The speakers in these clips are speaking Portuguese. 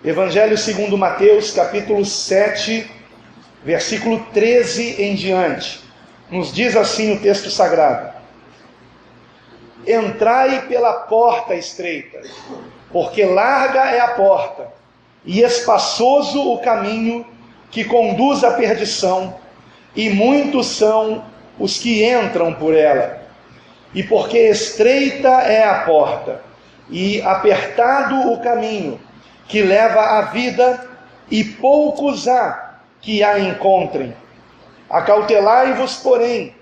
Evangelho segundo Mateus, capítulo 7, versículo 13 em diante. Nos diz assim o texto sagrado: Entrai pela porta estreita, porque larga é a porta, e espaçoso o caminho que conduz à perdição, e muitos são os que entram por ela. E porque estreita é a porta, e apertado o caminho que leva à vida, e poucos há que a encontrem. Acautelai-vos, porém,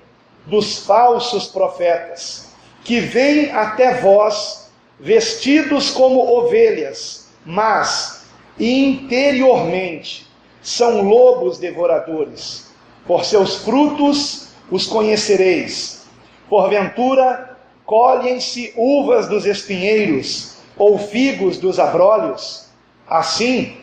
dos falsos profetas, que vêm até vós vestidos como ovelhas, mas interiormente são lobos devoradores. Por seus frutos os conhecereis. Porventura, colhem-se uvas dos espinheiros, ou figos dos abrolhos? Assim,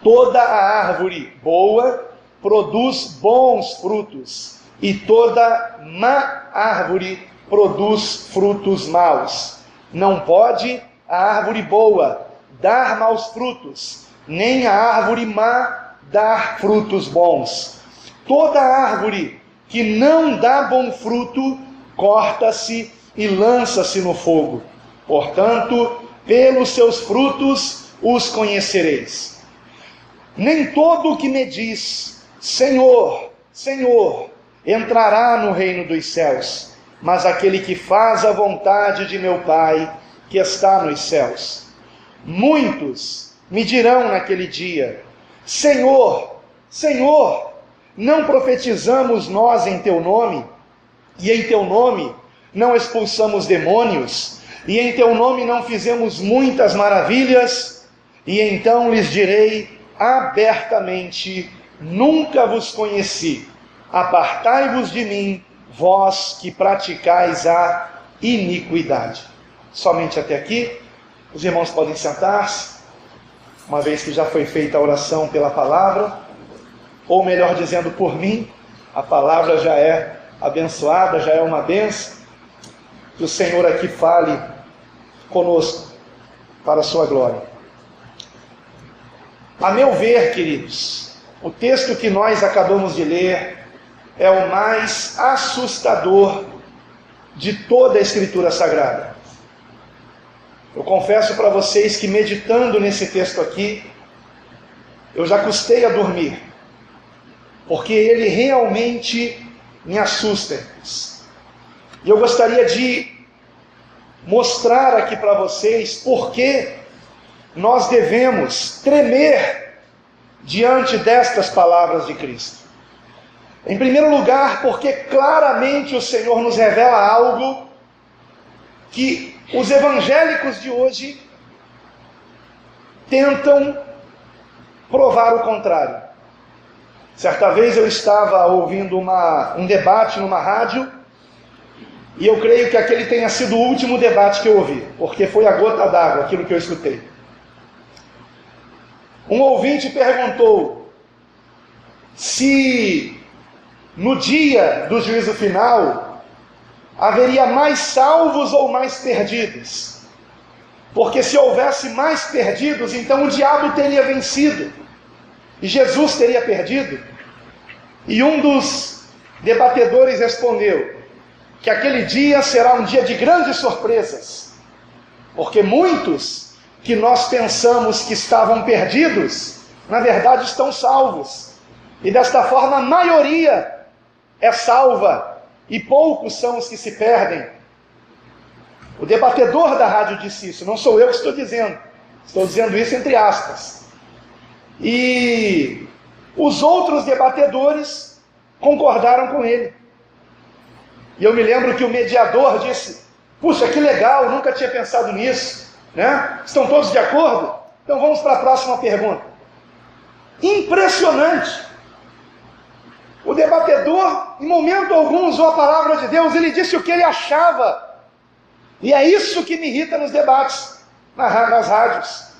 toda a árvore boa produz bons frutos, e toda má árvore produz frutos maus. Não pode a árvore boa dar maus frutos, nem a árvore má dar frutos bons. Toda árvore que não dá bom fruto, corta-se e lança-se no fogo. Portanto, pelos seus frutos os conhecereis. Nem todo o que me diz, Senhor, Senhor, entrará no reino dos céus, mas aquele que faz a vontade de meu Pai, que está nos céus. Muitos me dirão naquele dia: Senhor, Senhor, não profetizamos nós em teu nome? E em teu nome não expulsamos demônios? E em teu nome não fizemos muitas maravilhas? E então lhes direi abertamente: nunca vos conheci. Apartai-vos de mim, vós que praticais a iniquidade. Somente até aqui. Os irmãos podem sentar-se, uma vez que já foi feita a oração pela palavra, ou melhor dizendo, por mim. A palavra já é abençoada, já é uma bênção. Que o Senhor aqui fale conosco para a sua glória. A meu ver, queridos, o texto que nós acabamos de ler é o mais assustador de toda a Escritura Sagrada. Eu confesso para vocês que, meditando nesse texto aqui, eu já custei a dormir, porque ele realmente me assusta. E eu gostaria de mostrar aqui para vocês por que nós devemos tremer diante destas palavras de Cristo. Em primeiro lugar, porque claramente o Senhor nos revela algo que os evangélicos de hoje tentam provar o contrário. Certa vez eu estava ouvindo um debate numa rádio, e eu creio que aquele tenha sido o último debate que eu ouvi, porque foi a gota d'água aquilo que eu escutei. Um ouvinte perguntou se no dia do juízo final haveria mais salvos ou mais perdidos. Porque se houvesse mais perdidos, então o diabo teria vencido e Jesus teria perdido. E um dos debatedores respondeu que aquele dia será um dia de grandes surpresas, porque muitos que nós pensamos que estavam perdidos, na verdade estão salvos. E desta forma a maioria é salva, e poucos são os que se perdem. O debatedor da rádio disse isso, não sou eu que estou dizendo isso entre aspas. E os outros debatedores concordaram com ele. E eu me lembro que o mediador disse: puxa, que legal, nunca tinha pensado nisso. Né? Estão todos de acordo? Então vamos para a próxima pergunta. Impressionante. O debatedor, em momento algum, usou a palavra de Deus. Ele disse o que ele achava. E é isso que me irrita nos debates, nas rádios.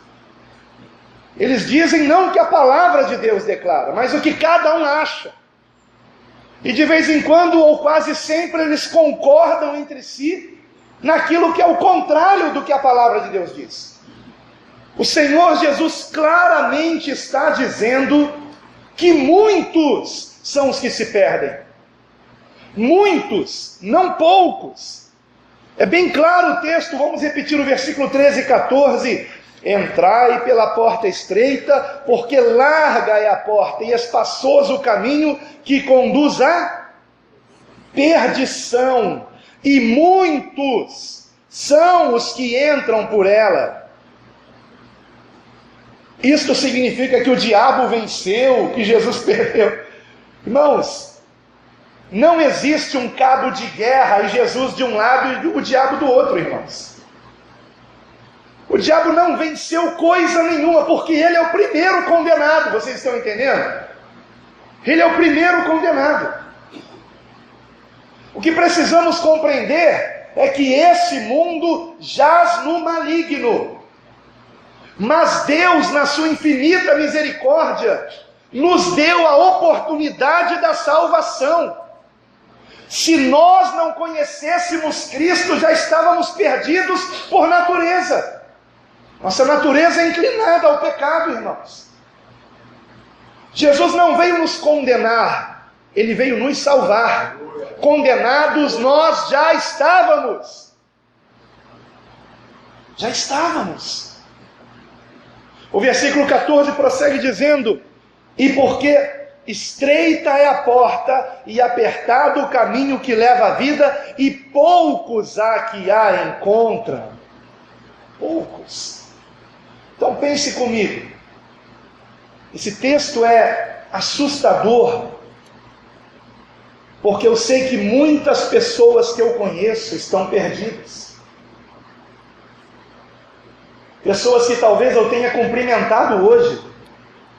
Eles dizem não o que a palavra de Deus declara, mas o que cada um acha. E de vez em quando, ou quase sempre, eles concordam entre si naquilo que é o contrário do que a palavra de Deus diz. O Senhor Jesus claramente está dizendo que muitos são os que se perdem. Muitos, não poucos. É bem claro o texto, vamos repetir o versículo 13 e 14. Entrai pela porta estreita, porque larga é a porta e espaçoso o caminho que conduz à perdição, e muitos são os que entram por ela. Isto significa que o diabo venceu, que Jesus perdeu. Irmãos, não existe um cabo de guerra e Jesus de um lado e o diabo do outro, irmãos. O diabo não venceu coisa nenhuma, porque ele é o primeiro condenado, vocês estão entendendo? Ele é o primeiro condenado. O que precisamos compreender é que esse mundo jaz no maligno. Mas Deus, na sua infinita misericórdia, nos deu a oportunidade da salvação. Se nós não conhecêssemos Cristo, já estávamos perdidos por natureza. Nossa natureza é inclinada ao pecado, irmãos. Jesus não veio nos condenar, Ele veio nos salvar. Condenados nós já estávamos. Já estávamos. O versículo 14 prossegue dizendo: e porque estreita é a porta e apertado o caminho que leva à vida, e poucos há que a encontram. Poucos. Então pense comigo. Esse texto é assustador, porque eu sei que muitas pessoas que eu conheço estão perdidas. Pessoas que talvez eu tenha cumprimentado hoje,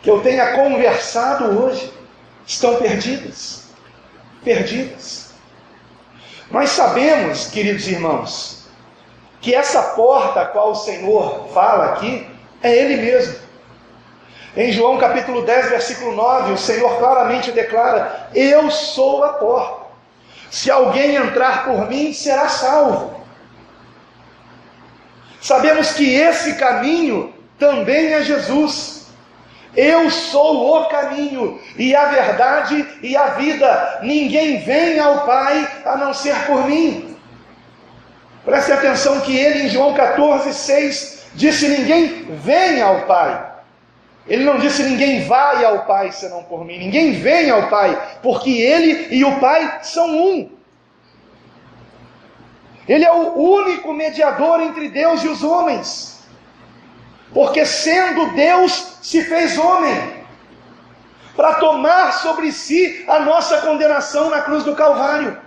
que eu tenha conversado hoje, estão perdidas. Perdidas. Nós sabemos, queridos irmãos, que essa porta a qual o Senhor fala aqui, é Ele mesmo. Em João capítulo 10, versículo 9, o Senhor claramente declara: eu sou a porta. Se alguém entrar por mim, será salvo. Sabemos que esse caminho também é Jesus. Eu sou o caminho, e a verdade e a vida. Ninguém vem ao Pai a não ser por mim. Preste atenção que ele, em João 14, 6, disse: ninguém vem ao Pai. Ele não disse: ninguém vai ao Pai senão por mim. Ninguém vem ao Pai, porque Ele e o Pai são um. Ele é o único mediador entre Deus e os homens, porque sendo Deus, se fez homem, para tomar sobre si a nossa condenação na cruz do Calvário,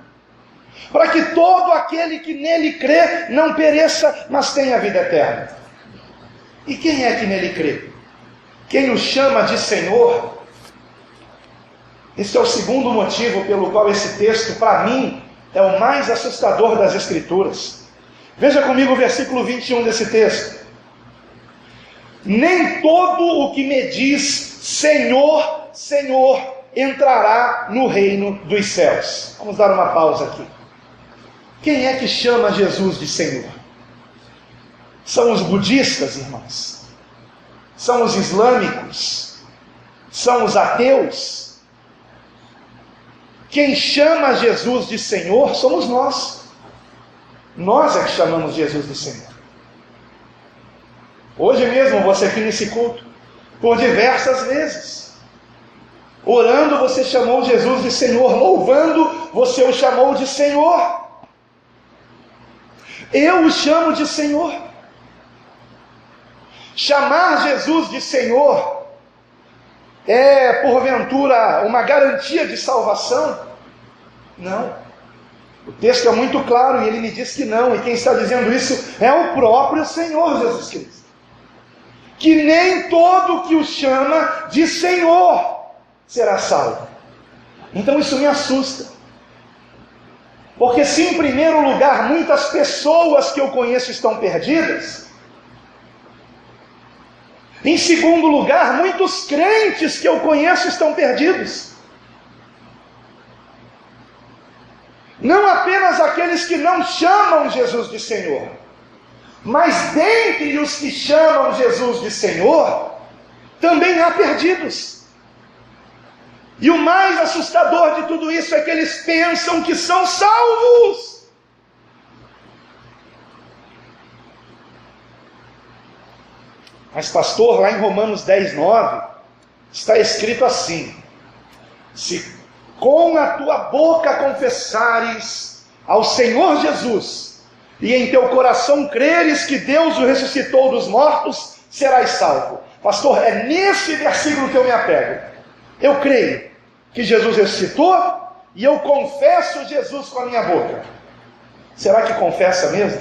para que todo aquele que nele crê não pereça, mas tenha vida eterna. E quem é que nele crê? Quem o chama de Senhor? Esse é o segundo motivo pelo qual esse texto, para mim, é o mais assustador das Escrituras. Veja comigo o versículo 21 desse texto. Nem todo o que me diz Senhor, Senhor, entrará no reino dos céus. Vamos dar uma pausa aqui. Quem é que chama Jesus de Senhor? São os budistas, irmãos? São os islâmicos? São os ateus? Quem chama Jesus de Senhor somos nós. Nós é que chamamos Jesus de Senhor. Hoje mesmo, você aqui nesse culto, por diversas vezes, orando, você chamou Jesus de Senhor. Louvando, você o chamou de Senhor. Eu o chamo de Senhor. Chamar Jesus de Senhor é, porventura, uma garantia de salvação? Não. O texto é muito claro e ele me diz que não. E quem está dizendo isso é o próprio Senhor Jesus Cristo. Que nem todo que o chama de Senhor será salvo. Então isso me assusta. Porque se em primeiro lugar muitas pessoas que eu conheço estão perdidas, em segundo lugar, muitos crentes que eu conheço estão perdidos. Não apenas aqueles que não chamam Jesus de Senhor, Mas dentre os que chamam Jesus de Senhor, também há perdidos. E o mais assustador de tudo isso é que eles pensam que são salvos. Mas pastor, lá em Romanos 10:9, está escrito assim: se com a tua boca confessares ao Senhor Jesus, e em teu coração creres que Deus o ressuscitou dos mortos, serás salvo. Pastor, é nesse versículo que eu me apego. Eu creio que Jesus ressuscitou, e eu confesso Jesus com a minha boca. Será que confessa mesmo?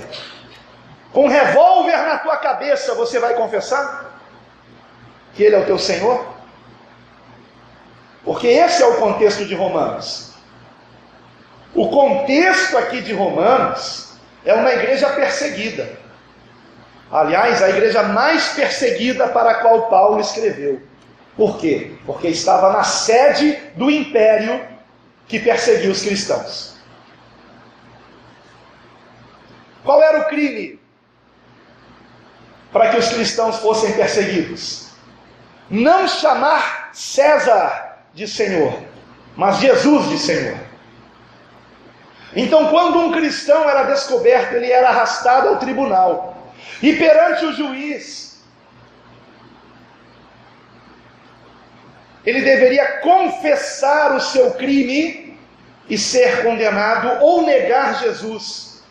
Com um revólver na tua cabeça, você vai confessar que Ele é o teu Senhor? Porque esse é o contexto de Romanos. O contexto aqui de Romanos é uma igreja perseguida. Aliás, a igreja mais perseguida para a qual Paulo escreveu. Por quê? Porque estava na sede do império que perseguia os cristãos. Qual era o crime para que os cristãos fossem perseguidos? Não chamar César de Senhor, mas Jesus de Senhor. Então, quando um cristão era descoberto, ele era arrastado ao tribunal. E perante o juiz, ele deveria confessar o seu crime e ser condenado, ou negar Jesus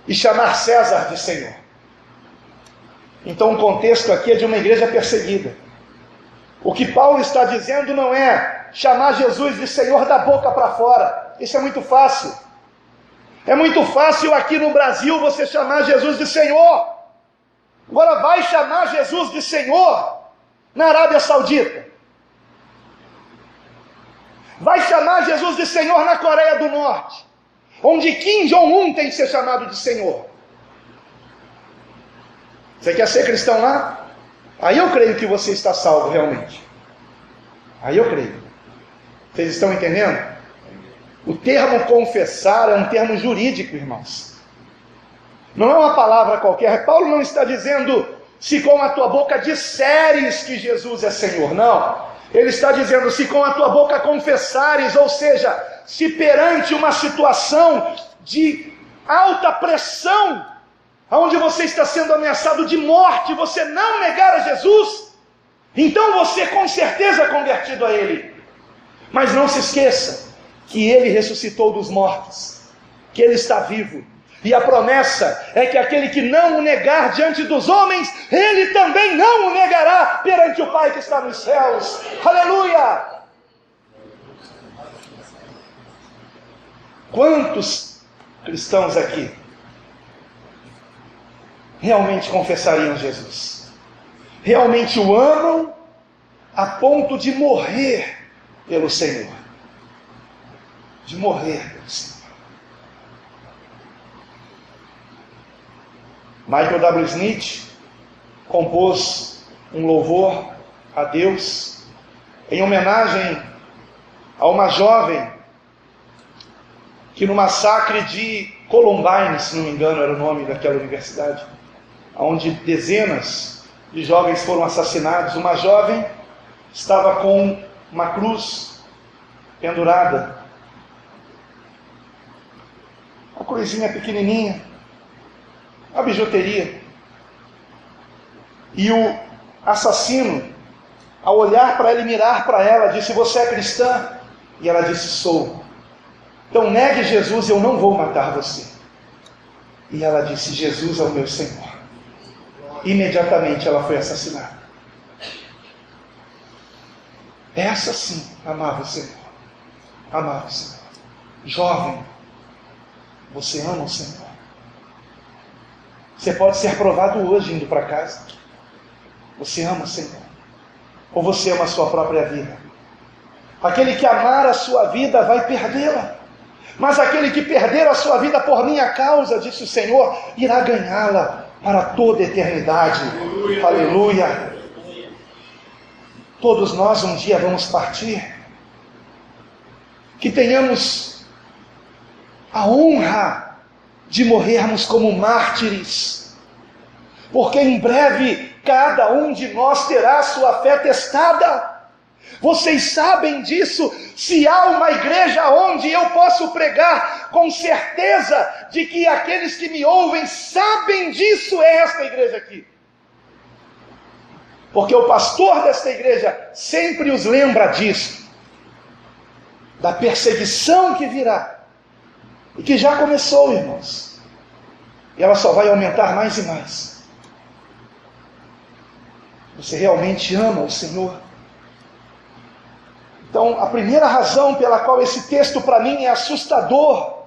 e chamar César de Senhor. Então o contexto aqui é de uma igreja perseguida. O que Paulo está dizendo não é chamar Jesus de Senhor da boca para fora. Isso é muito fácil. É muito fácil aqui no Brasil você chamar Jesus de Senhor. Agora vai chamar Jesus de Senhor na Arábia Saudita. Vai chamar Jesus de Senhor na Coreia do Norte, onde Kim Jong-un tem que ser chamado de Senhor. Você quer ser cristão lá? Aí eu creio que você está salvo realmente. Aí eu creio. Vocês estão entendendo? O termo confessar é um termo jurídico, irmãos. Não é uma palavra qualquer. Paulo não está dizendo se com a tua boca disseres que Jesus é Senhor. Não. Ele está dizendo se com a tua boca confessares, ou seja, se perante uma situação de alta pressão, onde você está sendo ameaçado de morte, você não negar a Jesus, então você com certeza é convertido a Ele. Mas não se esqueça que Ele ressuscitou dos mortos, que Ele está vivo. E a promessa é que aquele que não o negar diante dos homens, Ele também não o negará perante o Pai que está nos céus. Aleluia! Quantos cristãos aqui realmente confessariam Jesus? Realmente o amam a ponto de morrer pelo Senhor? De morrer pelo Senhor. Michael W. Smith compôs um louvor a Deus em homenagem a uma jovem que no massacre de Columbine, se não me engano era o nome daquela universidade, onde dezenas de jovens foram assassinados, uma jovem estava com uma cruz pendurada, uma cruzinha pequenininha, a bijuteria. E o assassino, ao olhar para ela e mirar para ela, disse: você é cristã? E ela disse: sou. Então negue Jesus e eu não vou matar você. E ela disse: Jesus é o meu Senhor. Imediatamente ela foi assassinada. Essa sim amava o Senhor. Amava o Senhor. Jovem, você ama o Senhor? Você pode ser provado hoje indo para casa. Você ama o Senhor? Ou você ama a sua própria vida? Aquele que amar a sua vida vai perdê-la. Mas aquele que perder a sua vida por minha causa, disse o Senhor, irá ganhá-la para toda a eternidade. Aleluia. Aleluia. Todos nós um dia vamos partir. Que tenhamos a honra de morrermos como mártires, porque em breve cada um de nós terá sua fé testada. Vocês sabem disso. Se há uma igreja onde eu posso pregar com certeza de que aqueles que me ouvem sabem disso, é esta igreja aqui. Porque o pastor desta igreja sempre os lembra disso, da perseguição que virá, e que já começou, irmãos, e ela só vai aumentar mais e mais. Você realmente ama o Senhor? Então, a primeira razão pela qual esse texto para mim é assustador,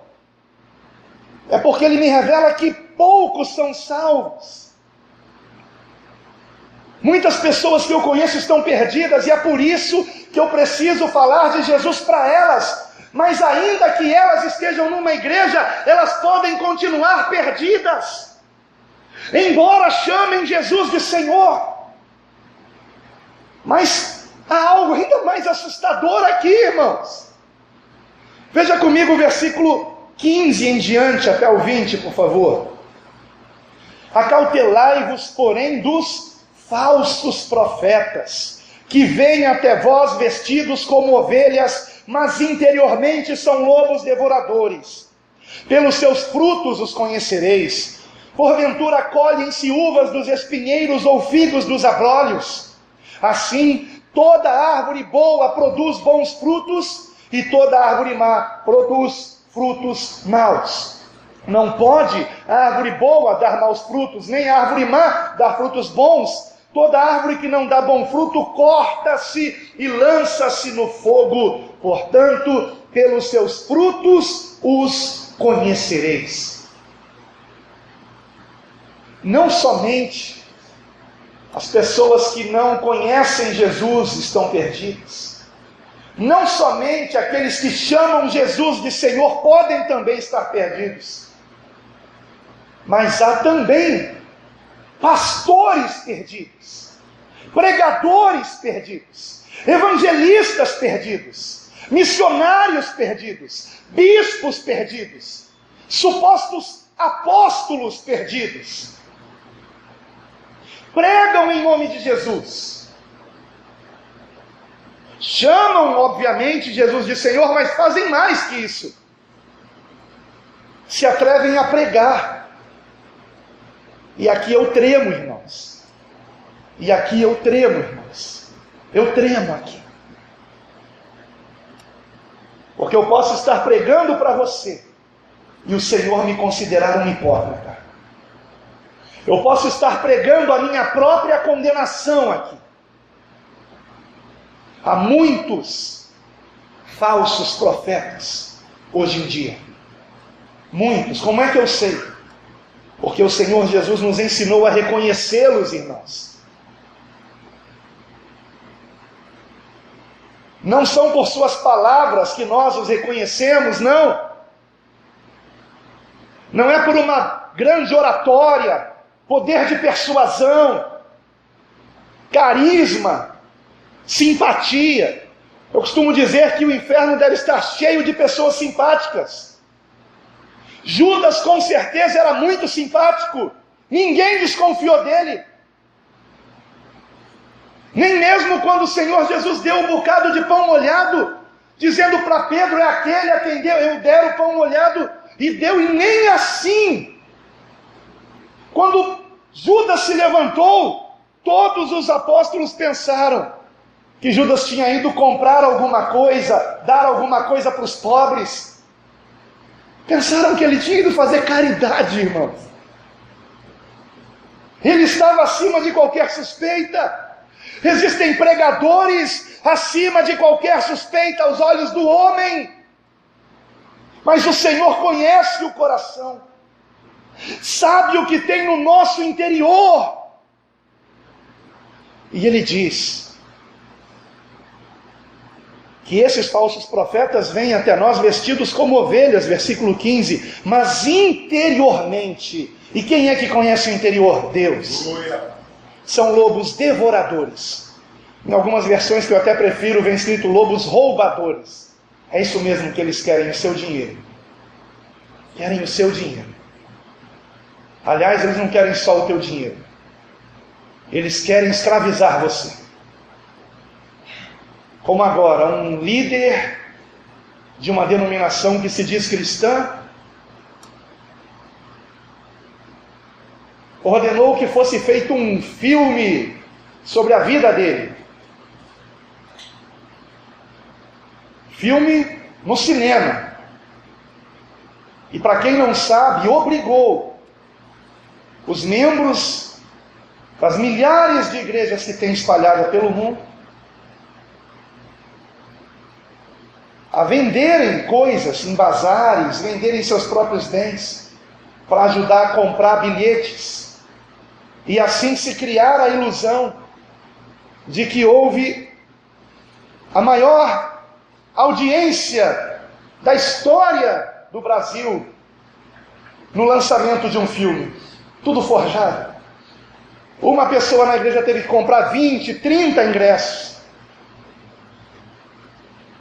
é porque ele me revela que poucos são salvos. Muitas pessoas que eu conheço estão perdidas, e é por isso que eu preciso falar de Jesus para elas. Mas ainda que elas estejam numa igreja, elas podem continuar perdidas, embora chamem Jesus de Senhor. Mas há algo ainda mais assustador aqui, irmãos. Veja comigo o versículo 15 em diante, até o 20, por favor. Acautelai-vos, porém, dos falsos profetas, que vêm até vós vestidos como ovelhas, mas interiormente são lobos devoradores. Pelos seus frutos os conhecereis. Porventura colhem-se uvas dos espinheiros ou figos dos abrolhos? Assim, toda árvore boa produz bons frutos, e toda árvore má produz frutos maus. Não pode a árvore boa dar maus frutos, nem a árvore má dar frutos bons. Toda árvore que não dá bom fruto corta-se e lança-se no fogo. Portanto, pelos seus frutos os conhecereis. Não somente as pessoas que não conhecem Jesus estão perdidas. Não somente aqueles que chamam Jesus de Senhor podem também estar perdidos. Mas há também pastores perdidos, pregadores perdidos, evangelistas perdidos, missionários perdidos, bispos perdidos, supostos apóstolos perdidos. Pregam em nome de Jesus, chamam obviamente Jesus de Senhor, mas fazem mais que isso. Se atrevem a pregar. E aqui eu tremo, irmãos. E aqui eu tremo, irmãos. Eu tremo aqui. Porque eu posso estar pregando para você e o Senhor me considerar um hipócrita. Eu posso estar pregando a minha própria condenação aqui. Há muitos falsos profetas hoje em dia. Muitos. Como é que eu sei? Porque o Senhor Jesus nos ensinou a reconhecê-los, irmãos. Não são por suas palavras que nós os reconhecemos, não. Não é por uma grande oratória, poder de persuasão, carisma, simpatia. Eu costumo dizer que o inferno deve estar cheio de pessoas simpáticas. Judas com certeza era muito simpático, ninguém desconfiou dele. Nem mesmo quando o Senhor Jesus deu um bocado de pão molhado, dizendo para Pedro, é aquele a quem eu der o pão molhado, e deu, e nem assim. Quando Judas se levantou, todos os apóstolos pensaram que Judas tinha ido comprar alguma coisa, dar alguma coisa para os pobres. Pensaram que ele tinha ido fazer caridade, irmãos. Ele estava acima de qualquer suspeita. Existem pregadores acima de qualquer suspeita aos olhos do homem. Mas o Senhor conhece o coração. Sabe o que tem no nosso interior. E Ele diz que esses falsos profetas vêm até nós vestidos como ovelhas, versículo 15, mas interiormente. E quem é que conhece o interior? Deus. São lobos devoradores. Em algumas versões que eu até prefiro, vem escrito lobos roubadores. É isso mesmo que eles querem, o seu dinheiro. Querem o seu dinheiro. Aliás, eles não querem só o teu dinheiro. Eles querem escravizar você. Como agora, um líder de uma denominação que se diz cristã ordenou que fosse feito um filme sobre a vida dele. Filme no cinema. E para quem não sabe, obrigou os membros das milhares de igrejas que tem espalhada pelo mundo a venderem coisas em bazares, venderem seus próprios bens para ajudar a comprar bilhetes e assim se criar a ilusão de que houve a maior audiência da história do Brasil no lançamento de um filme. Tudo forjado. Uma pessoa na igreja teve que comprar 20, 30 ingressos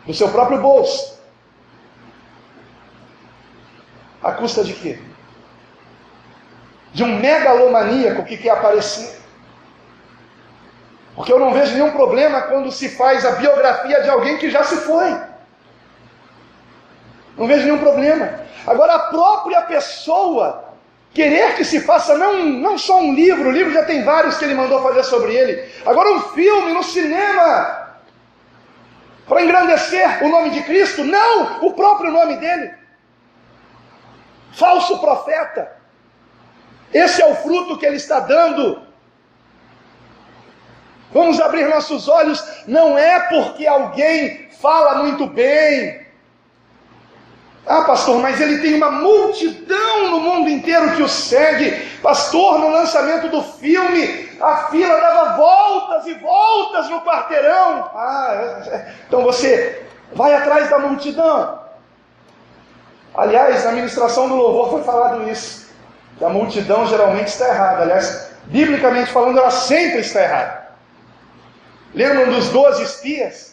do seu próprio bolso. À custa de quê? De um megalomaníaco que quer aparecer. Porque eu não vejo nenhum problema quando se faz a biografia de alguém que já se foi. Não vejo nenhum problema. Agora, a própria pessoa querer que se faça não só um livro, o livro já tem vários que ele mandou fazer sobre ele, agora um filme no cinema, para engrandecer o nome de Cristo, não o próprio nome dele. Falso profeta. Esse é o fruto que ele está dando. Vamos abrir nossos olhos, não é porque alguém fala muito bem. Ah, pastor, mas ele tem uma multidão no mundo inteiro que o segue. Pastor, no lançamento do filme, a fila dava voltas e voltas no quarteirão. Então você vai atrás da multidão. Aliás, na ministração do louvor foi falado isso. Que a multidão geralmente está errada. Aliás, biblicamente falando, ela sempre está errada. Lembram dos 12 espias?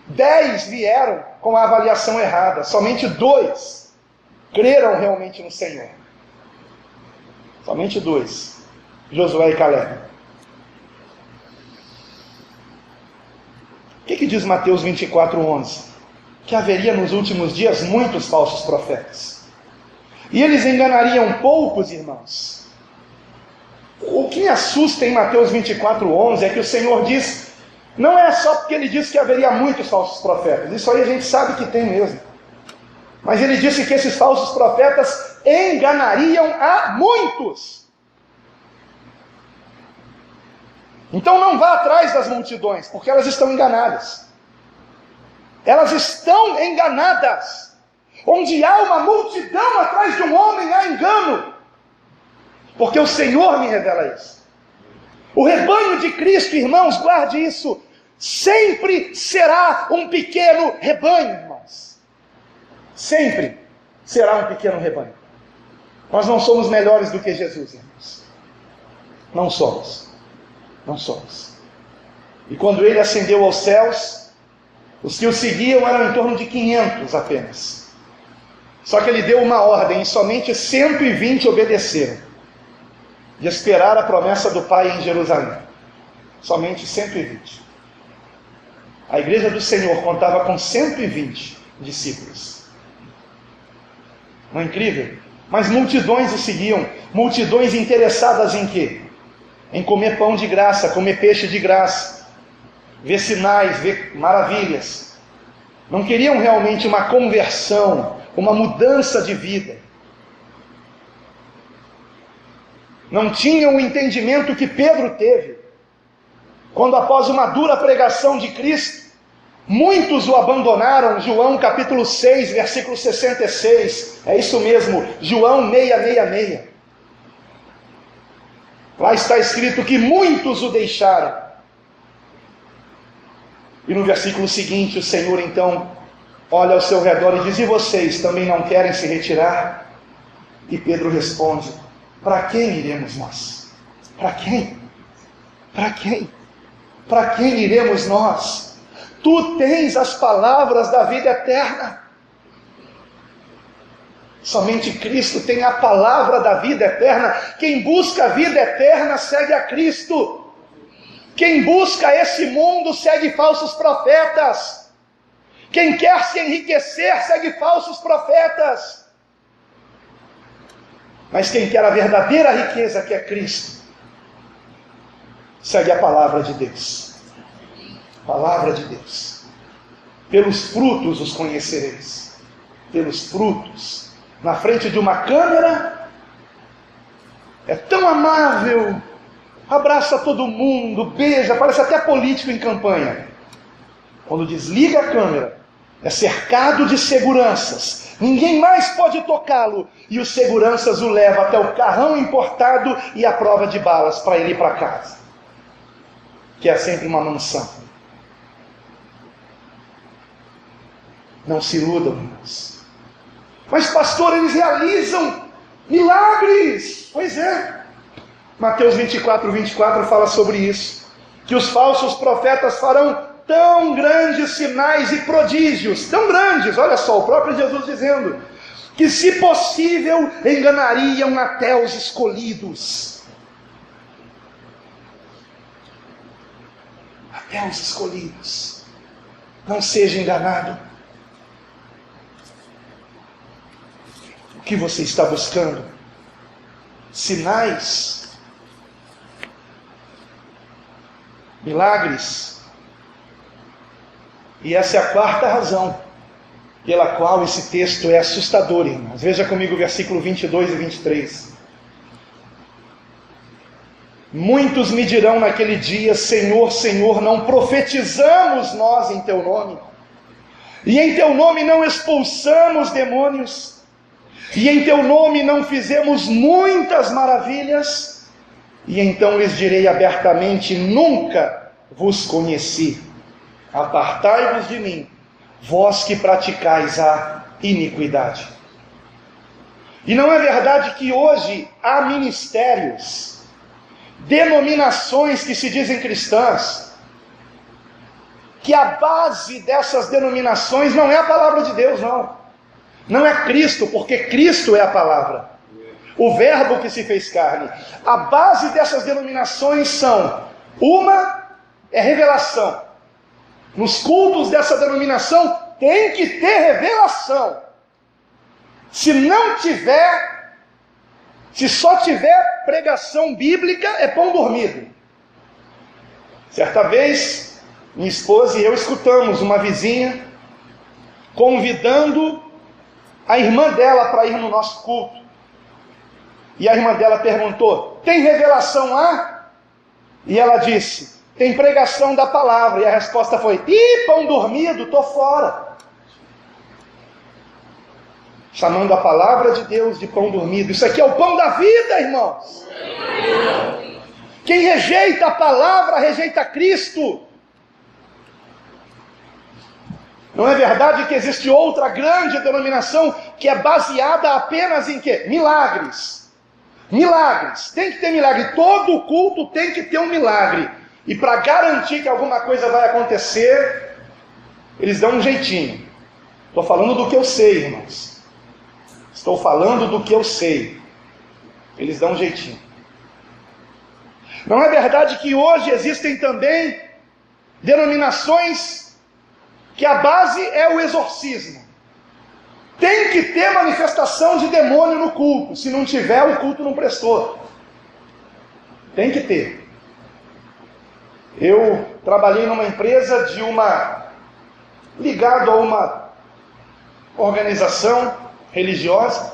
10 vieram com a avaliação errada. Somente 2 creram realmente no Senhor. Somente 2. Josué e Caleb. O que diz Mateus 24:11? Que haveria nos últimos dias muitos falsos profetas. E eles enganariam poucos, irmãos. O que me assusta em Mateus 24:11 é que o Senhor diz... Não é só porque ele disse que haveria muitos falsos profetas. Isso aí a gente sabe que tem mesmo. Mas ele disse que esses falsos profetas enganariam a muitos. Então não vá atrás das multidões, porque elas estão enganadas. Elas estão enganadas. Onde há uma multidão atrás de um homem, há engano. Porque o Senhor me revela isso. O rebanho de Cristo, irmãos, guarde isso, sempre será um pequeno rebanho, irmãos. Sempre será um pequeno rebanho. Nós não somos melhores do que Jesus, irmãos. Não somos. Não somos. E quando ele ascendeu aos céus, os que o seguiam eram em torno de 500 apenas. Só que ele deu uma ordem e somente 120 obedeceram. De esperar a promessa do Pai em Jerusalém. Somente 120. A igreja do Senhor contava com 120 discípulos. Não é incrível? Mas multidões o seguiam. Multidões interessadas em quê? Em comer pão de graça, comer peixe de graça, ver sinais, ver maravilhas. Não queriam realmente uma conversão, uma mudança de vida. Não tinham o entendimento que Pedro teve, quando após uma dura pregação de Cristo, muitos o abandonaram. João capítulo 6, versículo 66, é isso mesmo, João 666. Lá está escrito que muitos o deixaram. E no versículo seguinte, o Senhor então olha ao seu redor e diz: e vocês também não querem se retirar? E Pedro responde: para quem iremos nós? Para quem? Para quem? Para quem iremos nós? Tu tens as palavras da vida eterna. Somente Cristo tem a palavra da vida eterna. Quem busca a vida eterna segue a Cristo. Quem busca esse mundo segue falsos profetas. Quem quer se enriquecer segue falsos profetas. Mas quem quer a verdadeira riqueza, que é Cristo, segue a palavra de Deus. Palavra de Deus. Pelos frutos os conhecereis. Pelos frutos. Na frente de uma câmera, é tão amável, abraça todo mundo, beija, parece até político em campanha. Quando desliga a câmera, é cercado de seguranças, ninguém mais pode tocá-lo, e os seguranças o levam até o carrão importado e a prova de balas para ele ir para casa, que é sempre uma mansão. Não se iludam, irmãos. Mas pastor, eles realizam milagres. Pois é. Mateus 24 fala sobre isso. Que os falsos profetas farão tão grandes sinais e prodígios. Tão grandes, olha só, o próprio Jesus dizendo. Que se possível enganariam até os escolhidos. Até os escolhidos. Não seja enganado. O que você está buscando? Sinais? Milagres? E essa é a quarta razão pela qual esse texto é assustador, irmãos. Veja comigo o versículo 22 e 23. Muitos me dirão naquele dia: Senhor, Senhor, não profetizamos nós em Teu nome? E em Teu nome não expulsamos demônios? E em Teu nome não fizemos muitas maravilhas? E então lhes direi abertamente: nunca vos conheci. Apartai-vos de mim, vós que praticais a iniquidade. E não é verdade que hoje há ministérios, denominações que se dizem cristãs, que a base dessas denominações não é a palavra de Deus, não. Não é Cristo, porque Cristo é a palavra, o verbo que se fez carne. A base dessas denominações são: uma é revelação. Nos cultos dessa denominação tem que ter revelação. Se não tiver, se só tiver pregação bíblica, é pão dormido. Certa vez, minha esposa e eu escutamos uma vizinha convidando a irmã dela para ir no nosso culto. E a irmã dela perguntou: tem revelação lá? E ela disse: tem pregação da palavra. E a resposta foi: ih, pão dormido, estou fora. Chamando a palavra de Deus de pão dormido. Isso aqui é o pão da vida, irmãos. Quem rejeita a palavra, rejeita Cristo. Não é verdade que existe outra grande denominação que é baseada apenas em quê? Milagres. Milagres. Tem que ter milagre. Todo culto tem que ter um milagre. E para garantir que alguma coisa vai acontecer, eles dão um jeitinho. Estou falando do que eu sei, irmãos. Estou falando do que eu sei. Eles dão um jeitinho. Não é verdade que hoje existem também denominações que a base é o exorcismo? Tem que ter manifestação de demônio no culto. Se não tiver, o culto não prestou. Tem que ter. Eu trabalhei numa empresa ligado a uma organização religiosa.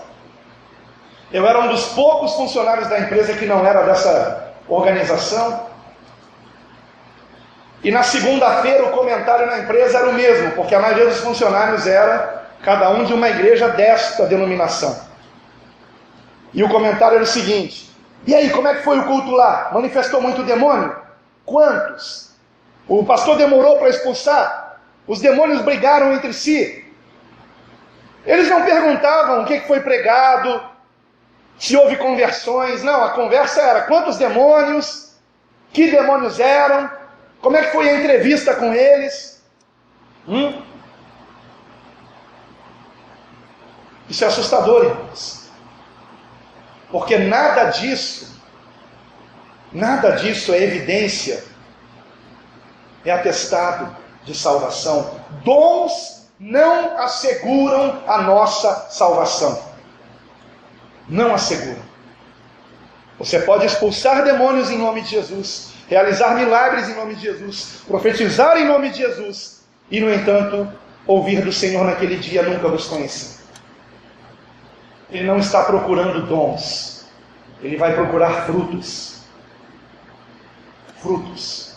Eu era um dos poucos funcionários da empresa que não era dessa organização. E na segunda-feira o comentário na empresa era o mesmo, porque a maioria dos funcionários era cada um de uma igreja desta denominação. E o comentário era o seguinte: e aí, como é que foi o culto lá? Manifestou muito demônio? Quantos? O pastor demorou para expulsar? Os demônios brigaram entre si? Eles não perguntavam o que foi pregado, se houve conversões. Não, a conversa era: quantos demônios? Que demônios eram? Como é que foi a entrevista com eles? Isso é assustador, irmãos. Porque nada disso é evidência é atestado de salvação. Dons não asseguram a nossa salvação. Não asseguram. Você pode expulsar demônios em nome de Jesus, realizar milagres em nome de Jesus, profetizar em nome de Jesus, e, no entanto, ouvir do Senhor naquele dia: nunca vos conheci. Ele não está procurando dons, ele vai procurar frutos. Frutos.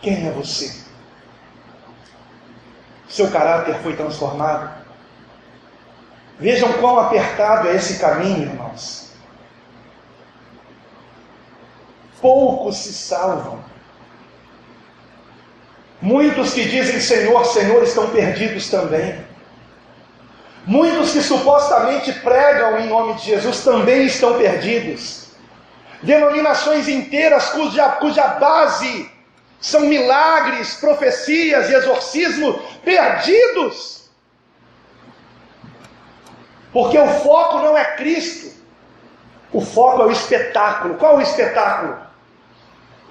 Quem é você? Seu caráter foi transformado? Vejam quão apertado é esse caminho, irmãos. Poucos se salvam. Muitos que dizem Senhor, Senhor estão perdidos também. Muitos que supostamente pregam em nome de Jesus também estão perdidos. Denominações inteiras cuja base são milagres, profecias e exorcismo, perdidos. Porque o foco não é Cristo. O foco é o espetáculo. Qual é o espetáculo?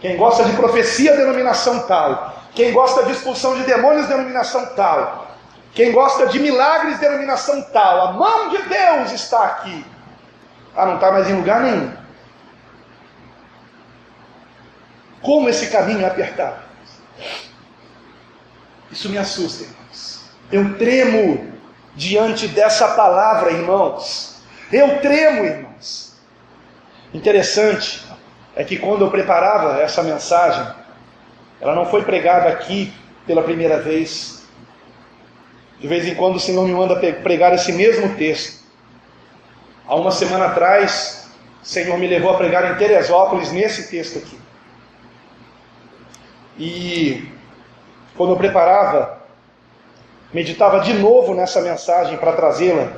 Quem gosta de profecia, denominação tal. Quem gosta de expulsão de demônios, denominação tal. Quem gosta de milagres, denominação tal. A mão de Deus está aqui. Não está mais em lugar nenhum. Como esse caminho é apertado. Isso me assusta, irmãos. Eu tremo diante dessa palavra, irmãos. Eu tremo, irmãos. Interessante é que quando eu preparava essa mensagem, ela não foi pregada aqui pela primeira vez. De vez em quando o Senhor me manda pregar esse mesmo texto. Há uma semana atrás, o Senhor me levou a pregar em Teresópolis nesse texto aqui. E quando eu preparava, meditava de novo nessa mensagem para trazê-la,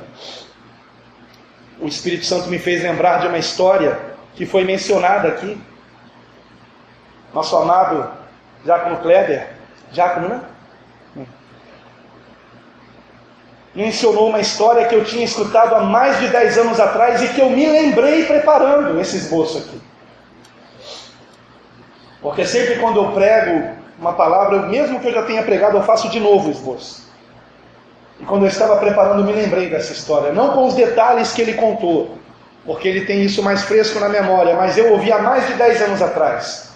o Espírito Santo me fez lembrar de uma história que foi mencionada aqui. Nosso amado Diácono Kleber, diácono, né? Mencionou uma história que eu tinha escutado há mais de 10 anos atrás e que eu me lembrei preparando esse esboço aqui. Porque sempre quando eu prego uma palavra, mesmo que eu já tenha pregado, eu faço de novo o esboço. E quando eu estava preparando, eu me lembrei dessa história. Não com os detalhes que ele contou, porque ele tem isso mais fresco na memória, mas eu ouvi há mais de 10 anos atrás.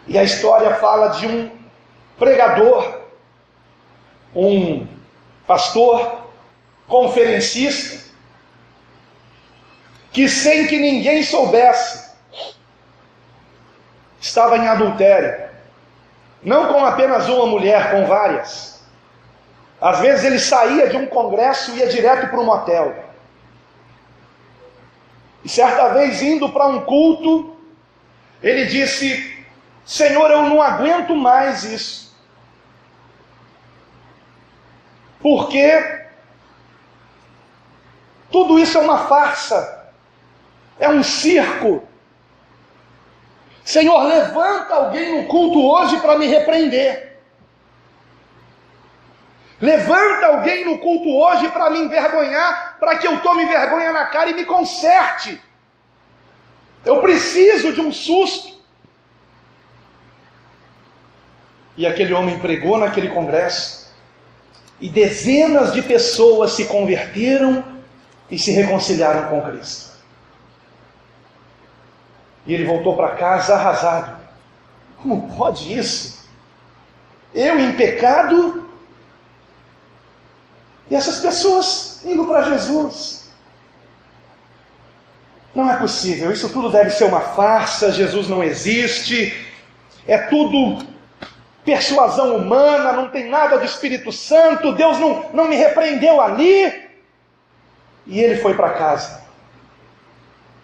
E a história fala de um pregador, um pastor, conferencista, que sem que ninguém soubesse, estava em adultério. Não com apenas uma mulher, com várias. Às vezes ele saía de um congresso e ia direto para um motel. E certa vez, indo para um culto, ele disse: Senhor, eu não aguento mais isso. Porque tudo isso é uma farsa. É um circo. Senhor, levanta alguém no culto hoje para me repreender. Levanta alguém no culto hoje para me envergonhar, para que eu tome vergonha na cara e me conserte. Eu preciso de um susto. E aquele homem pregou naquele congresso, e dezenas de pessoas se converteram e se reconciliaram com Cristo. E ele voltou para casa arrasado. Como pode isso? Eu em pecado, e essas pessoas indo para Jesus. Não é possível, isso tudo deve ser uma farsa, Jesus não existe, é tudo persuasão humana, não tem nada de Espírito Santo, Deus não me repreendeu ali. E ele foi para casa.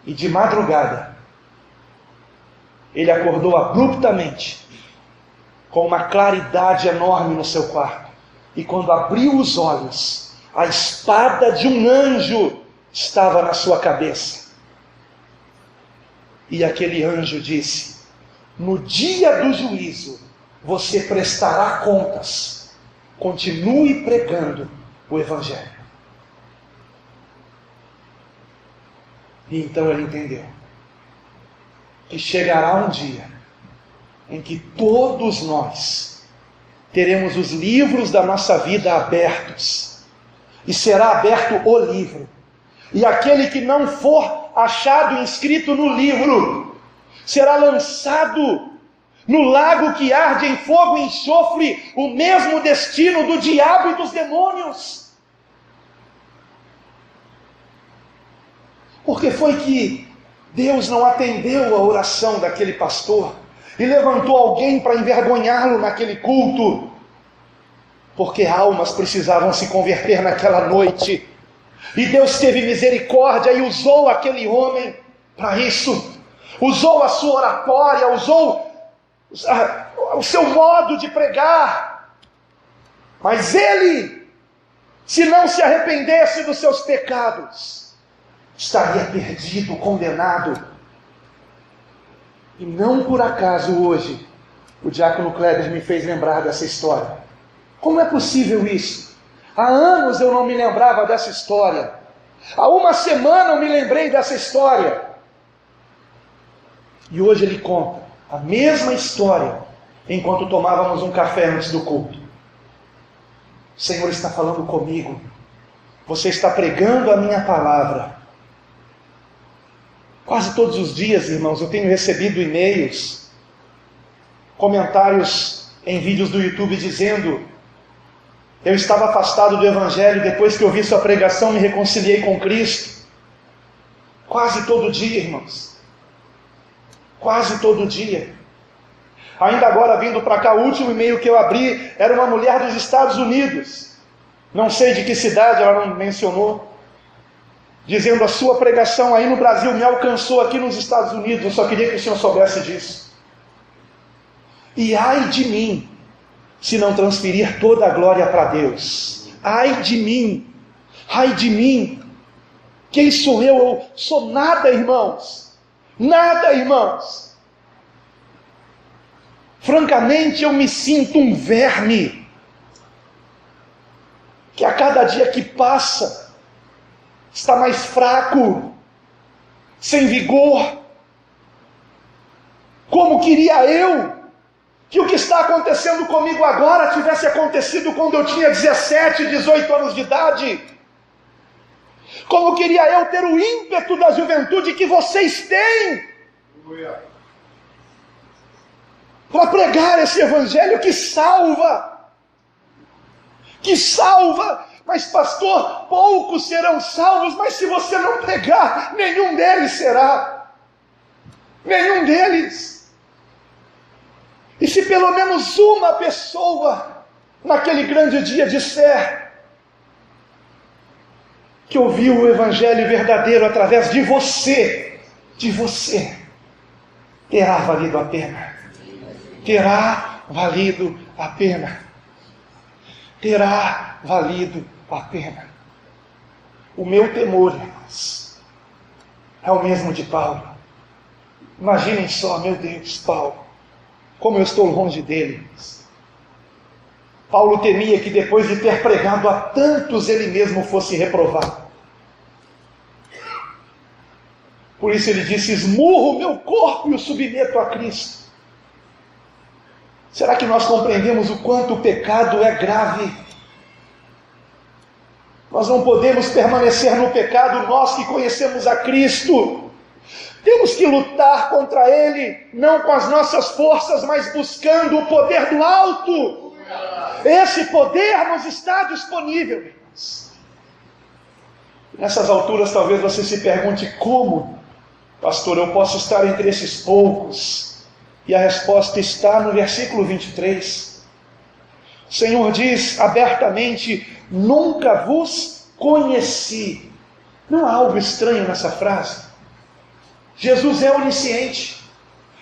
E de madrugada, ele acordou abruptamente, com uma claridade enorme no seu quarto. E quando abriu os olhos, a espada de um anjo estava na sua cabeça. E aquele anjo disse: no dia do juízo, você prestará contas. Continue pregando o Evangelho. E então ele entendeu que chegará um dia em que todos nós teremos os livros da nossa vida abertos, e será aberto o livro, e aquele que não for achado inscrito no livro será lançado no lago que arde em fogo e enxofre, o mesmo destino do diabo e dos demônios. Porque foi que Deus não atendeu a oração daquele pastor e levantou alguém para envergonhá-lo naquele culto? Porque almas precisavam se converter naquela noite, e Deus teve misericórdia e usou aquele homem para isso. Usou a sua oratória, usou o seu modo de pregar. Mas ele, se não se arrependesse dos seus pecados, estaria perdido, condenado. E não por acaso hoje o diácono Kleber me fez lembrar dessa história. Como é possível isso? Há anos eu não me lembrava dessa história. Há uma semana eu me lembrei dessa história. E hoje ele conta a mesma história enquanto tomávamos um café antes do culto. O Senhor está falando comigo. Você está pregando a minha palavra. Quase todos os dias, irmãos, eu tenho recebido e-mails, comentários em vídeos do YouTube dizendo: eu estava afastado do Evangelho, depois que ouvi sua pregação me reconciliei com Cristo. Quase todo dia, irmãos. Quase todo dia. Ainda agora, vindo para cá, o último e-mail que eu abri era uma mulher dos Estados Unidos. Não sei de que cidade, ela não mencionou. Dizendo: a sua pregação aí no Brasil me alcançou aqui nos Estados Unidos. Eu só queria que o senhor soubesse disso. E ai de mim, se não transferir toda a glória para Deus. Ai de mim. Ai de mim. Quem sou eu? Eu sou nada, irmãos. Nada, irmãos. Francamente, eu me sinto um verme que a cada dia que passa está mais fraco, sem vigor. Como queria eu que o que está acontecendo comigo agora tivesse acontecido quando eu tinha 17, 18 anos de idade. Como queria eu ter o ímpeto da juventude que vocês têm para pregar esse evangelho que salva. Que salva. Mas pastor, poucos serão salvos. Mas se você não pregar, nenhum deles será. Nenhum deles. E se pelo menos uma pessoa naquele grande dia disser que ouviu o evangelho verdadeiro através de você, terá valido a pena. Terá valido a pena. Terá valido a pena. O meu temor, irmãos, é o mesmo de Paulo. Imaginem só, meu Deus, Paulo, como eu estou longe dele. Paulo temia que depois de ter pregado a tantos, ele mesmo fosse reprovado. Por isso ele disse: esmurro o meu corpo e o submeto a Cristo. Será que nós compreendemos o quanto o pecado é grave? Nós não podemos permanecer no pecado, nós que conhecemos a Cristo. Temos que lutar contra ele, não com as nossas forças, mas buscando o poder do alto. Esse poder nos está disponível, irmãos. Nessas alturas talvez você se pergunte: como, pastor, eu posso estar entre esses poucos? E a resposta está no versículo 23. O Senhor diz abertamente: nunca vos conheci. Não há algo estranho nessa frase? Jesus é onisciente.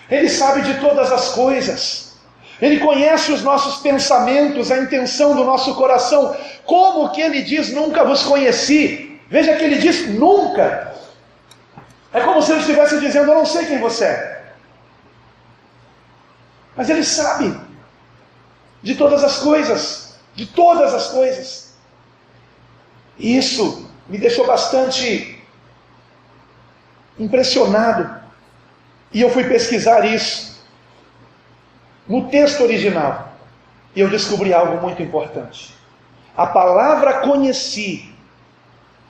Ele sabe de todas as coisas. Ele conhece os nossos pensamentos, a intenção do nosso coração. Como que ele diz nunca vos conheci? Veja que ele diz nunca. É como se ele estivesse dizendo: eu não sei quem você é. Mas ele sabe de todas as coisas. De todas as coisas. E isso me deixou bastante impressionado. E eu fui pesquisar isso no texto original. E eu descobri algo muito importante. A palavra conheci,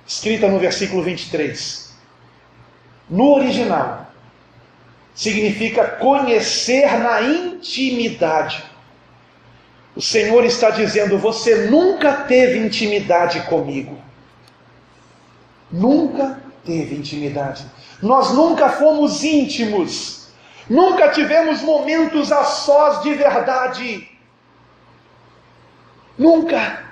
escrita no versículo 23, no original, significa conhecer na intimidade. O Senhor está dizendo: você nunca teve intimidade comigo. Nunca teve intimidade. Nós nunca fomos íntimos. Nunca tivemos momentos a sós de verdade. Nunca.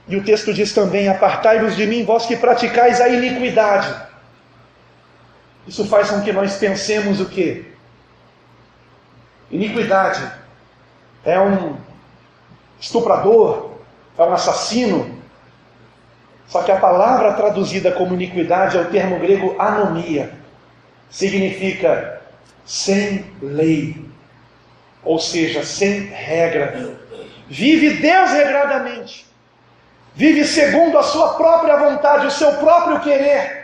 E o texto diz também: apartai-vos de mim, vós que praticais a iniquidade. Isso faz com que nós pensemos o quê? Iniquidade é um estuprador, é um assassino. Só que a palavra traduzida como iniquidade é o termo grego anomia. Significa sem lei, ou seja, sem regra. Vive desregradamente, vive segundo a sua própria vontade, o seu próprio querer.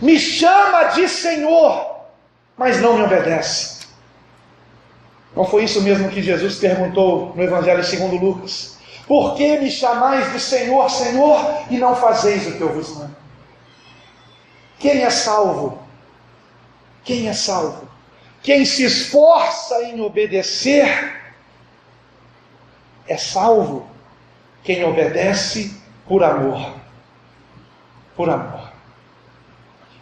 Me chama de Senhor, mas não me obedece. Não foi isso mesmo que Jesus perguntou no Evangelho segundo Lucas? Por que me chamais de Senhor, Senhor, e não fazeis o que eu vos mando? Quem é salvo? Quem é salvo? Quem se esforça em obedecer é salvo. Quem obedece por amor. Por amor.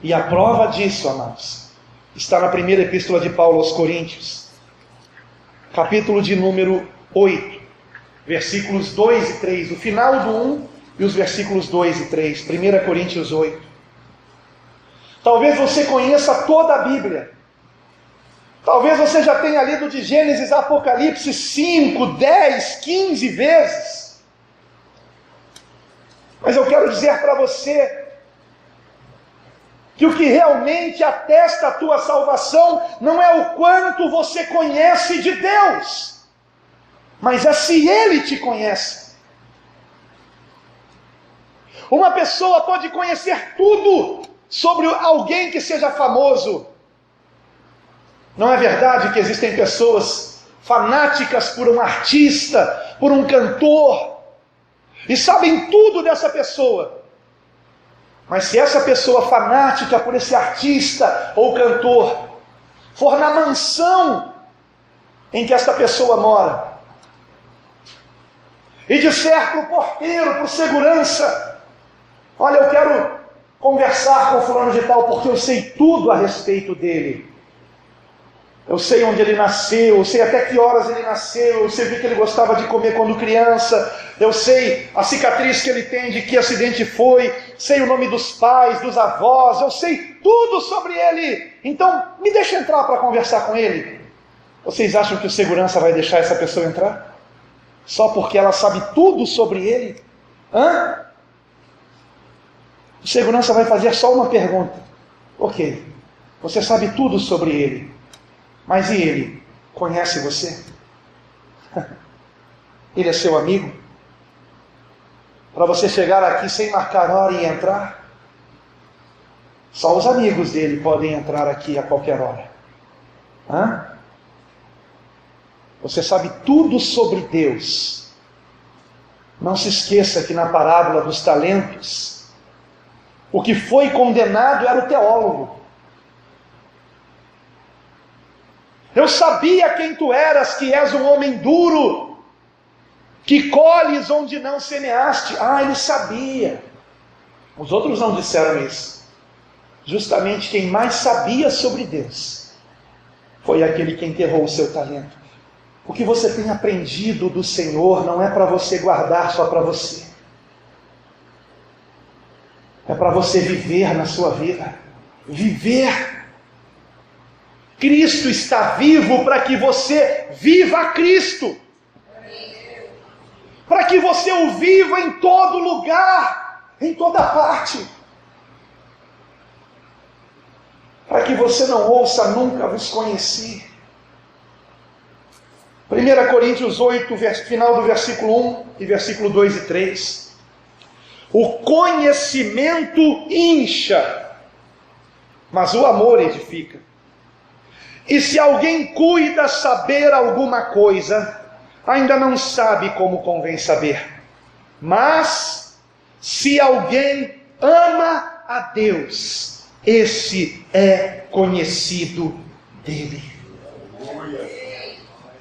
E a prova disso, amados, está na primeira epístola de Paulo aos Coríntios, capítulo de número 8, versículos 2 e 3, o final do 1 e os versículos 2 e 3, 1 Coríntios 8. Talvez você conheça toda a Bíblia. Talvez você já tenha lido de Gênesis a Apocalipse 5, 10, 15 vezes. Mas eu quero dizer para você que o que realmente atesta a tua salvação não é o quanto você conhece de Deus, mas é se Ele te conhece. Uma pessoa pode conhecer tudo sobre alguém que seja famoso. Não é verdade que existem pessoas fanáticas por um artista, por um cantor, e sabem tudo dessa pessoa? Mas se essa pessoa fanática por esse artista ou cantor for na mansão em que esta pessoa mora, e disser para o porteiro, para o segurança: olha, eu quero conversar com fulano de tal, porque eu sei tudo a respeito dele. Eu sei onde ele nasceu, eu sei até que horas ele nasceu, eu sei o que ele gostava de comer quando criança, eu sei a cicatriz que ele tem, de que acidente foi, sei o nome dos pais, dos avós, eu sei tudo sobre ele. Então, me deixa entrar para conversar com ele. Vocês acham que o segurança vai deixar essa pessoa entrar? Só porque ela sabe tudo sobre ele? O segurança vai fazer só uma pergunta. Ok, você sabe tudo sobre ele, mas e ele? Conhece você? Ele é seu amigo? Para você chegar aqui sem marcar hora e entrar? Só os amigos dele podem entrar aqui a qualquer hora. Você sabe tudo sobre Deus. Não se esqueça que na parábola dos talentos, o que foi condenado era o teólogo. Eu sabia quem tu eras, que és um homem duro, que colhes onde não semeaste. Ele sabia. Os outros não disseram isso. Justamente quem mais sabia sobre Deus foi aquele que enterrou o seu talento. O que você tem aprendido do Senhor não é para você guardar só para você. É para você viver na sua vida. Viver. Cristo está vivo para que você viva a Cristo. Para que você o viva em todo lugar, em toda parte. Para que você não ouça nunca vos conheci. 1 Coríntios 8, final do versículo 1 e versículo 2 e 3. O conhecimento incha, mas o amor edifica. E se alguém cuida saber alguma coisa, ainda não sabe como convém saber. Mas, se alguém ama a Deus, esse é conhecido dele.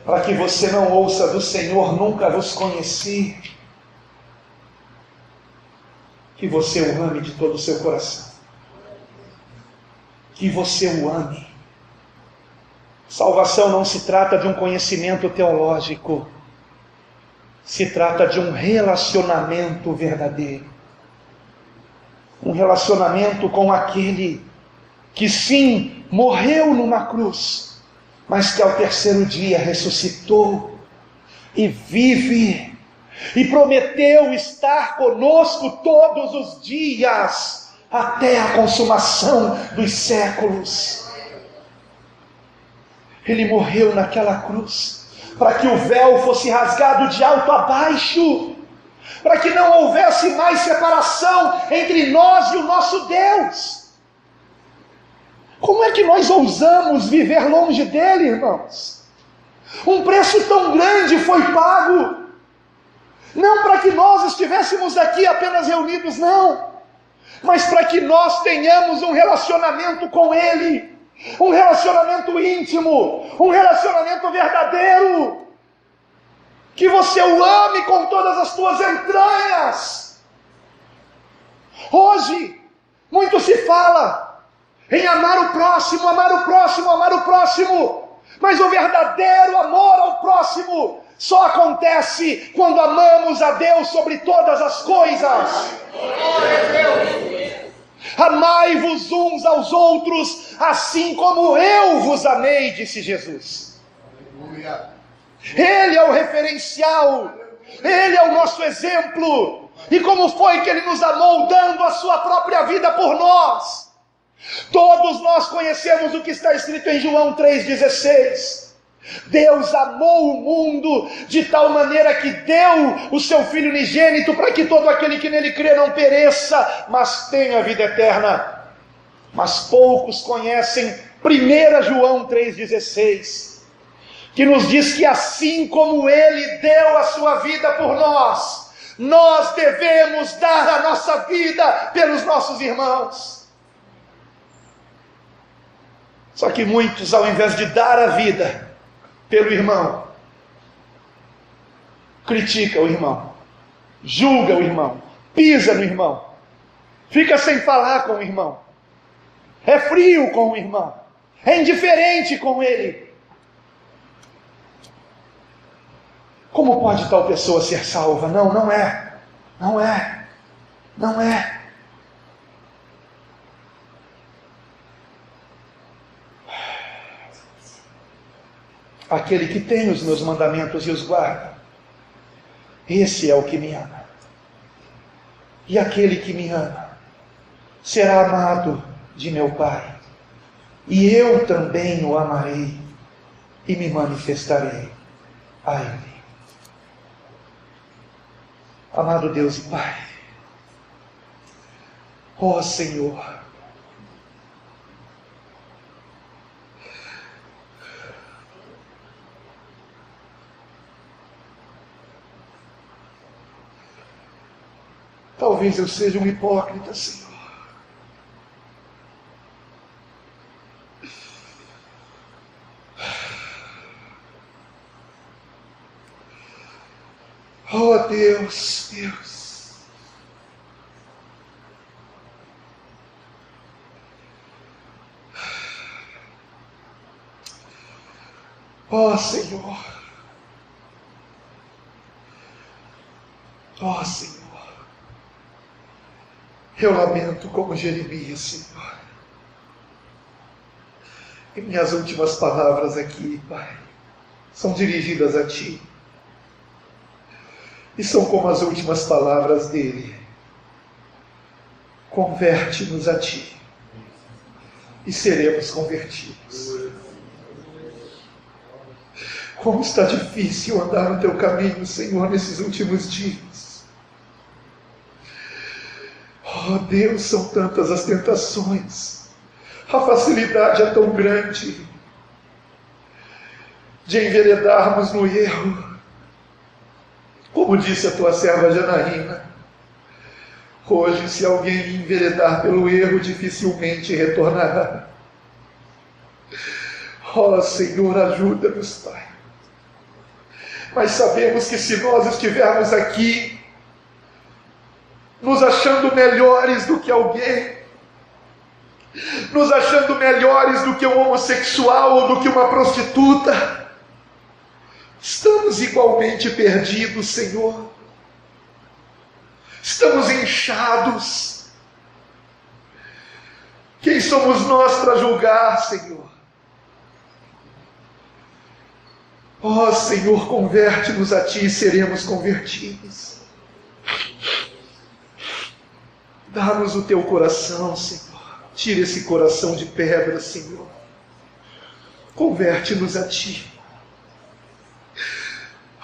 Para que você não ouça do Senhor, nunca vos conheci, que você o ame de todo o seu coração. Que você o ame. Salvação não se trata de um conhecimento teológico, se trata de um relacionamento verdadeiro. Um relacionamento com aquele que sim, morreu numa cruz, mas que ao terceiro dia ressuscitou e vive, e prometeu estar conosco todos os dias, até a consumação dos séculos. Ele morreu naquela cruz, para que o véu fosse rasgado de alto a baixo, para que não houvesse mais separação entre nós e o nosso Deus. Como é que nós ousamos viver longe dele, irmãos? Um preço tão grande foi pago, não para que nós estivéssemos aqui apenas reunidos, não, mas para que nós tenhamos um relacionamento com ele, um relacionamento íntimo, um relacionamento verdadeiro, que você o ame com todas as suas entranhas. Hoje, muito se fala em amar o próximo, amar o próximo, amar o próximo, mas o verdadeiro amor ao próximo só acontece quando amamos a Deus sobre todas as coisas. Amai-vos uns aos outros, assim como eu vos amei, disse Jesus. Ele é o referencial, ele é o nosso exemplo. E como foi que ele nos amou, dando a sua própria vida por nós? Todos nós conhecemos o que está escrito em João 3,16. Deus amou o mundo de tal maneira que deu o seu Filho unigênito, para que todo aquele que nele crê não pereça, mas tenha vida eterna. Mas poucos conhecem 1 João 3,16, que nos diz que assim como ele deu a sua vida por nós, nós devemos dar a nossa vida pelos nossos irmãos. Só que muitos, ao invés de dar a vida pelo irmão, critica o irmão, julga o irmão, pisa no irmão, fica sem falar com o irmão, é frio com o irmão, é indiferente com ele. Como pode tal pessoa ser salva? Não, não é. Não é. Não é. Aquele que tem os meus mandamentos e os guarda, esse é o que me ama. E aquele que me ama será amado de meu Pai, e eu também o amarei e me manifestarei a ele. Amado Deus e Pai, ó Senhor, talvez eu seja um hipócrita, Senhor. Oh Deus, Deus. Oh Senhor. Oh Senhor. Eu lamento como Jeremias, Senhor. E minhas últimas palavras aqui, Pai, são dirigidas a Ti. E são como as últimas palavras dele. Converte-nos a Ti, e seremos convertidos. Como está difícil andar no Teu caminho, Senhor, nesses últimos dias. Oh Deus, são tantas as tentações, A facilidade é tão grande de enveredarmos no erro. Como disse a tua serva Janaína, hoje, se alguém enveredar pelo erro, dificilmente retornará. Ó Senhor, ajuda-nos, Pai. Mas sabemos que se nós estivermos aqui, nos achando melhores do que alguém, nos achando melhores do que um homossexual ou do que uma prostituta, estamos igualmente perdidos, Senhor. Estamos inchados. Quem somos nós para julgar, Senhor? Ó Senhor, converte-nos a Ti e seremos convertidos. Dá-nos o Teu coração, Senhor. Tira esse coração de pedra, Senhor. Converte-nos a Ti.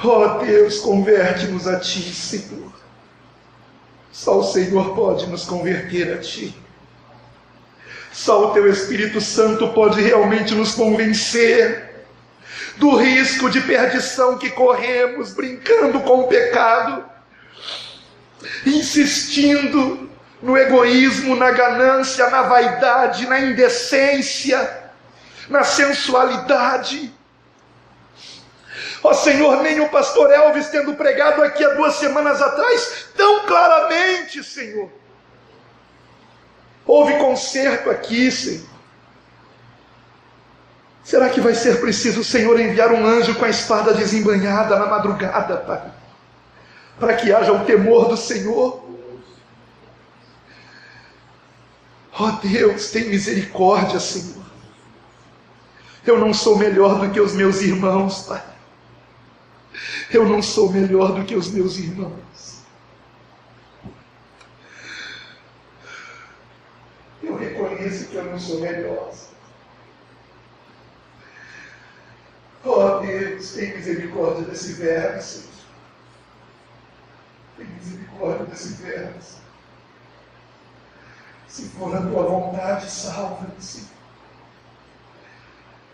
Ó Deus, converte-nos a Ti, Senhor. Só o Senhor pode nos converter a Ti. Só o Teu Espírito Santo pode realmente nos convencer do risco de perdição que corremos brincando com o pecado, insistindo no egoísmo, na ganância, na vaidade, na indecência, na sensualidade. Ó Senhor, nem o pastor Elvis, tendo pregado aqui há 2 semanas atrás, tão claramente, Senhor, houve conserto aqui, Senhor. Será que vai ser preciso o Senhor enviar um anjo com a espada desembainhada na madrugada, Pai, para que haja o temor do Senhor? Ó Deus, tem misericórdia, Senhor. Eu não sou melhor do que os meus irmãos, Pai. Eu não sou melhor do que os meus irmãos. Eu reconheço que eu não sou melhor. Oh Deus, tem misericórdia desse verbo, Senhor. Tem misericórdia desse verbo. Se for a tua vontade, salva-nos, Senhor.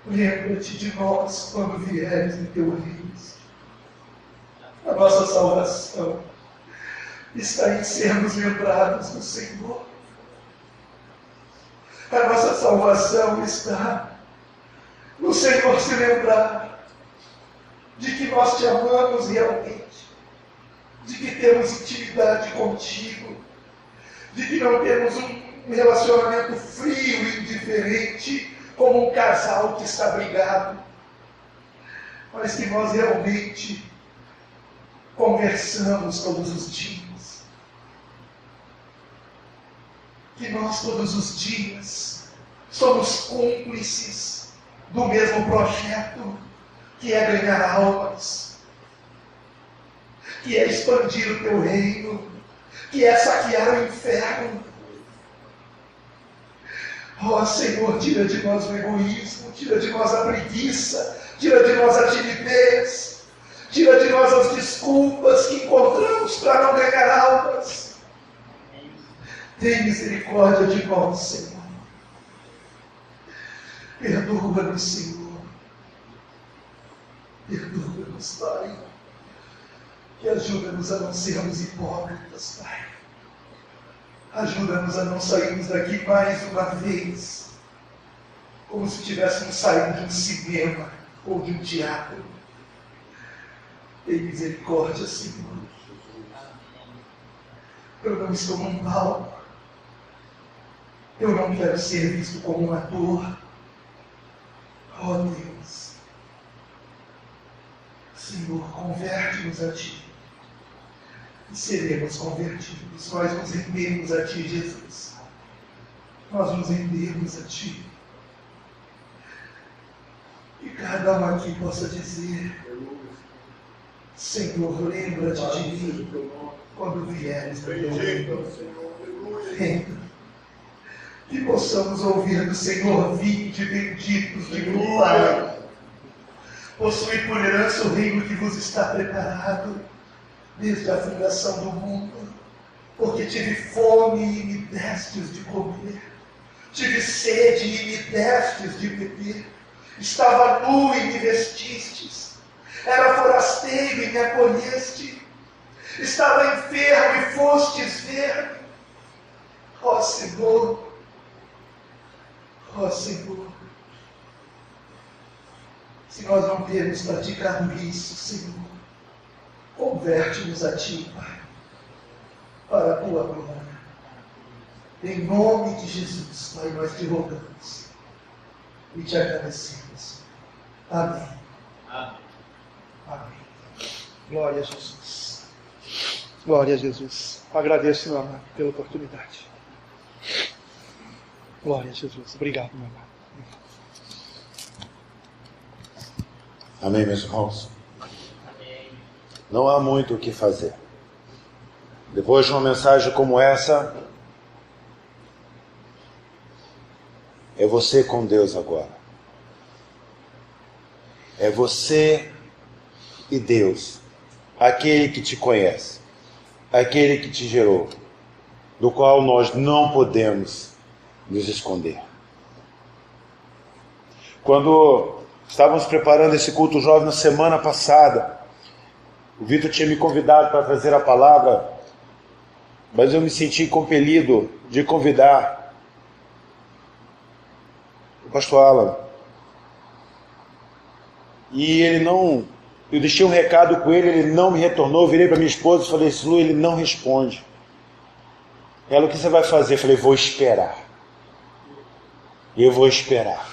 Lembra-te de nós quando vieres em teu reino. A nossa salvação está em sermos lembrados do Senhor. A nossa salvação está no Senhor se lembrar de que nós te amamos realmente, de que temos intimidade contigo, de que não temos um relacionamento frio e indiferente, como um casal que está brigado, mas que nós realmente conversamos todos os dias, que nós todos os dias somos cúmplices do mesmo projeto, que é ganhar almas, que é expandir o teu reino, que é saquear o inferno. Ó Senhor, tira de nós o egoísmo, tira de nós a preguiça, tira de nós a timidez, tira de nós as desculpas que encontramos para não ganhar almas. Tem misericórdia de nós, Senhor. Perdoa-nos, Senhor. Perdoa-nos, Pai. E ajuda-nos a não sermos hipócritas, Pai. Ajuda-nos a não sairmos daqui mais uma vez como se tivéssemos saído de um cinema ou de um teatro. Tem misericórdia, Senhor. Eu não estou num palco. Eu não quero ser visto como um ator. Ó Deus, Senhor, converte-nos a Ti e seremos convertidos. Nós nos rendemos a Ti, Jesus. Nós nos rendemos a Ti. Que cada um aqui possa dizer: Senhor, lembra-te de mim quando vieres no teu reino. Lembra. Que possamos ouvir do Senhor: vinde benditos de meu Pai. Possui por herança o reino que vos está preparado desde a fundação do mundo, porque tive fome e me destes de comer, Tive sede e me destes de beber. Estava nu e me vestistes. Era forasteiro e me acolheste. Estava enfermo e fostes ver-me. Ó Senhor, ó Senhor, se nós não temos praticado isso, Senhor, converte-nos a Ti, Pai, para a Tua glória. Em nome de Jesus, Pai, nós te rogamos e te agradecemos. Amém. Amém. Amém. Glória a Jesus. Glória a Jesus. Agradeço, meu amado, pela oportunidade. Glória a Jesus. Obrigado, meu amado. Amém, meus irmãos? Não há muito o que fazer. Depois de uma mensagem como essa, é você com Deus agora. É você e Deus, aquele que te conhece, aquele que te gerou, do qual nós não podemos nos esconder. Quando estávamos preparando esse culto jovem na semana passada, o Vitor tinha me convidado para trazer a palavra, mas eu me senti compelido de convidar o pastor Alan. E ele não... Eu deixei um recado com ele, ele não me retornou. Eu virei para minha esposa e falei, Lu, ele não responde. Ela, o que você vai fazer? Eu falei, vou esperar. Eu vou esperar.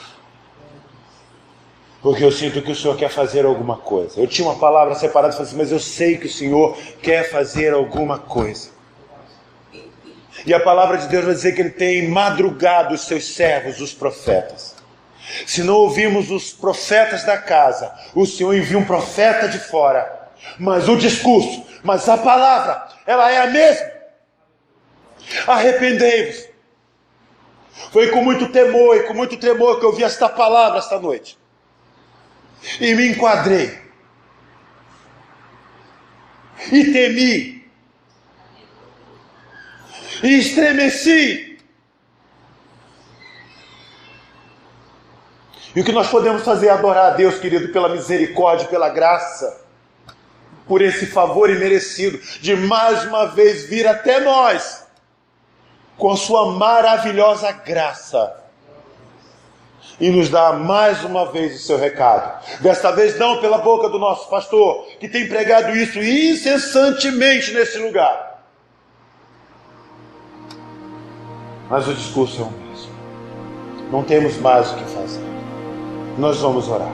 Porque eu sinto que o Senhor quer fazer alguma coisa. Eu tinha uma palavra separada e falei assim, mas eu sei que o Senhor quer fazer alguma coisa. E a palavra de Deus vai dizer que Ele tem madrugado os seus servos, os profetas. Se não ouvirmos os profetas da casa, o Senhor envia um profeta de fora. Mas o discurso, mas a palavra, ela é a mesma. Arrependei-vos. Foi com muito temor e com muito tremor que eu vi esta palavra esta noite. E me enquadrei. E temi. E estremeci. E o que nós podemos fazer é adorar a Deus, querido, pela misericórdia, pela graça, por esse favor imerecido, de mais uma vez vir até nós, com a sua maravilhosa graça, e nos dar mais uma vez o seu recado. Desta vez não pela boca do nosso pastor, que tem pregado isso incessantemente nesse lugar. Mas o discurso é o mesmo. Não temos mais o que fazer. Nós vamos orar.